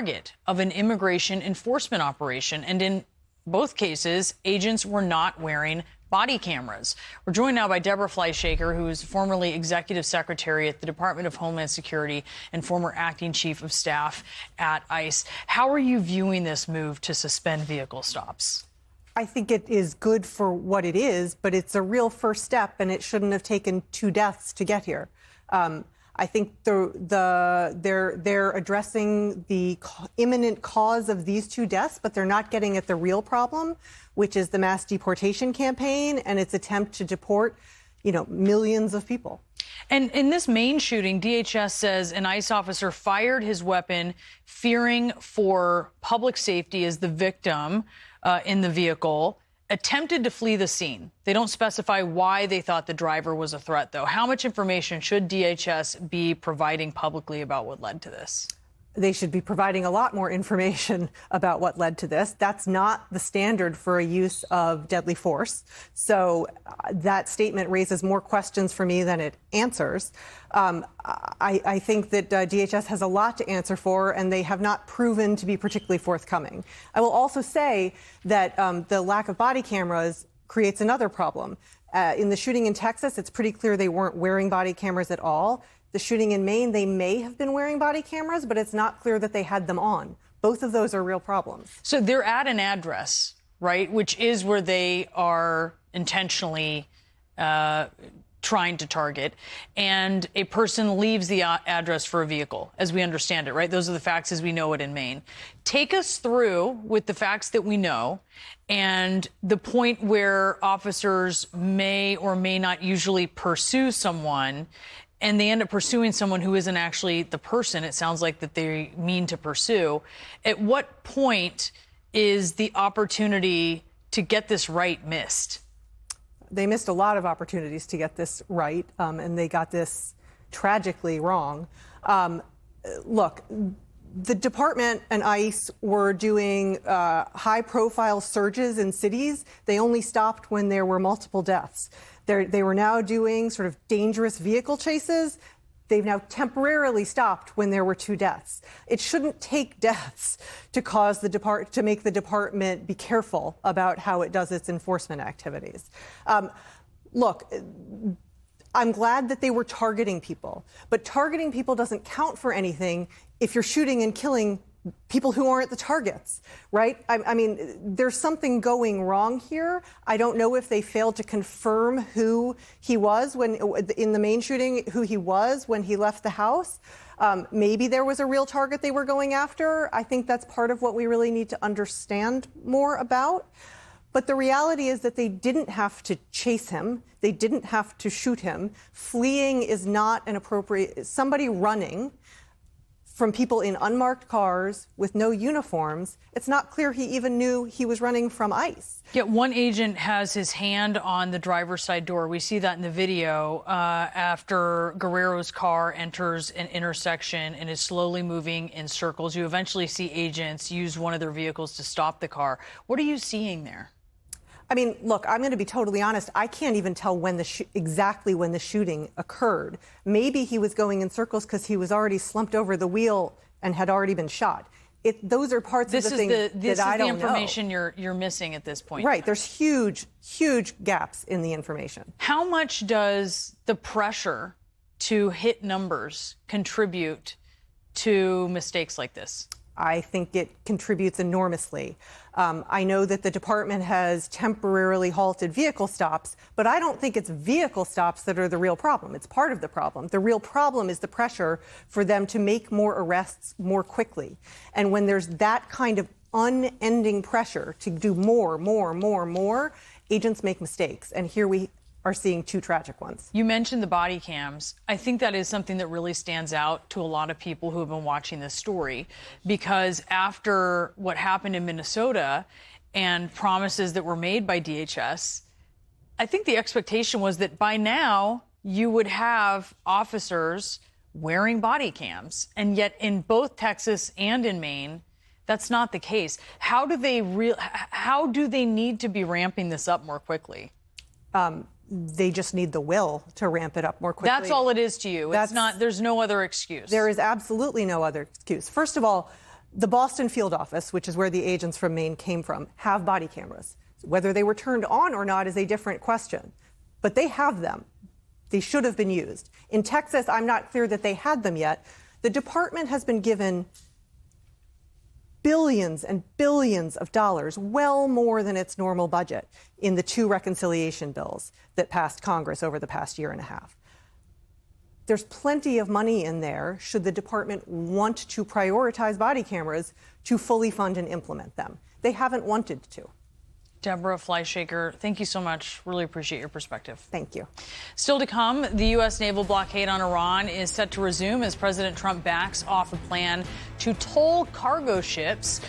target of an immigration enforcement operation. And in both cases, agents were not wearing body cameras. We're joined now by Deborah Fleischhaker, who is formerly executive secretary at the Department of Homeland Security and former acting chief of staff at ICE. How are you viewing this move to suspend vehicle stops? I think it is good for what it is, but it's a real first step, and it shouldn't have taken 2 deaths to get here. I think they're addressing the imminent cause of these 2 deaths, but they're not getting at the real problem, which is the mass deportation campaign and its attempt to deport, millions of people. And in this Maine shooting, DHS says an ICE officer fired his weapon, fearing for public safety as the victim in the vehicle attempted to flee the scene. They don't specify why they thought the driver was a threat, though. How much information should DHS be providing publicly about what led to this? They should be providing a lot more information about what led to this. That's not the standard for a use of deadly force. So that statement raises more questions for me than it answers. I think that DHS has a lot to answer for, and they have not proven to be particularly forthcoming. I will also say that the lack of body cameras creates another problem. In the shooting in Texas, it's pretty clear they weren't wearing body cameras at all. The shooting in Maine, they may have been wearing body cameras, but it's not clear that they had them on. Both of those are real problems. So they're at an address, right, which is where they are intentionally trying to target, and a person leaves the address for a vehicle, as we understand it, right? Those are the facts as we know it in Maine. Take us through, with the facts that we know, and the point where officers may or may not usually pursue someone, and they end up pursuing someone who isn't actually the person it sounds like that they mean to pursue. At what point is the opportunity to get this right missed? They missed a lot of opportunities to get this right, and they got this tragically wrong. Look, the department and ICE were doing high-profile surges in cities. They only stopped when there were multiple deaths. They were now doing sort of dangerous vehicle chases. They've now temporarily stopped when there were 2 deaths. It shouldn't take deaths to cause to make the department be careful about how it does its enforcement activities. Look, I'm glad that they were targeting people, but targeting people doesn't count for anything if you're shooting and killing people who aren't the targets, right? I mean, there's something going wrong here. I don't know if they failed to confirm who he was in the Maine shooting, who he was when he left the house. Maybe there was a real target they were going after. I think that's part of what we really need to understand more about. But the reality is that they didn't have to chase him. They didn't have to shoot him. Fleeing is not an appropriate... Somebody running from people in unmarked cars with no uniforms, it's not clear he even knew he was running from ICE. Yet one agent has his hand on the driver's side door. We see that in the video after Guerrero's car enters an intersection and is slowly moving in circles. You eventually see agents use one of their vehicles to stop the car. What are you seeing there? I mean, look, I'm going to be totally honest. I can't even tell exactly when the shooting occurred. Maybe he was going in circles because he was already slumped over the wheel and had already been shot. Those are parts of the thing that I don't know. This is the information you're missing at this point. Right. There's huge gaps in the information. How much does the pressure to hit numbers contribute to mistakes like this? I think it contributes enormously. I know that the department has temporarily halted vehicle stops, but I don't think it's vehicle stops that are the real problem. It's part of the problem. The real problem is the pressure for them to make more arrests more quickly. And when there's that kind of unending pressure to do more, agents make mistakes. And here we are seeing 2 tragic ones. You mentioned the body cams. I think that is something that really stands out to a lot of people who have been watching this story, because after what happened in Minnesota and promises that were made by DHS, I think the expectation was that by now you would have officers wearing body cams. And yet in both Texas and in Maine, that's not the case. How do they need to be ramping this up more quickly? They just need the will to ramp it up more quickly. That's all it is to you. There's no other excuse. There is absolutely no other excuse. First of all, The Boston field office, which is where the agents from Maine came from, have body cameras. Whether they were turned on or not is a different question. But they have them. They should have been used. In Texas, I'm not clear that they had them yet. The department has been given billions and billions of dollars, well more than its normal budget, in the 2 reconciliation bills that passed Congress over the past year and a half. There's plenty of money in there should the department want to prioritize body cameras to fully fund and implement them. They haven't wanted to. Deborah Fleischaker, thank you so much. Really appreciate your perspective. Thank you. Still to come, the U.S. naval blockade on Iran is set to resume as President Trump backs off a plan to toll cargo ships.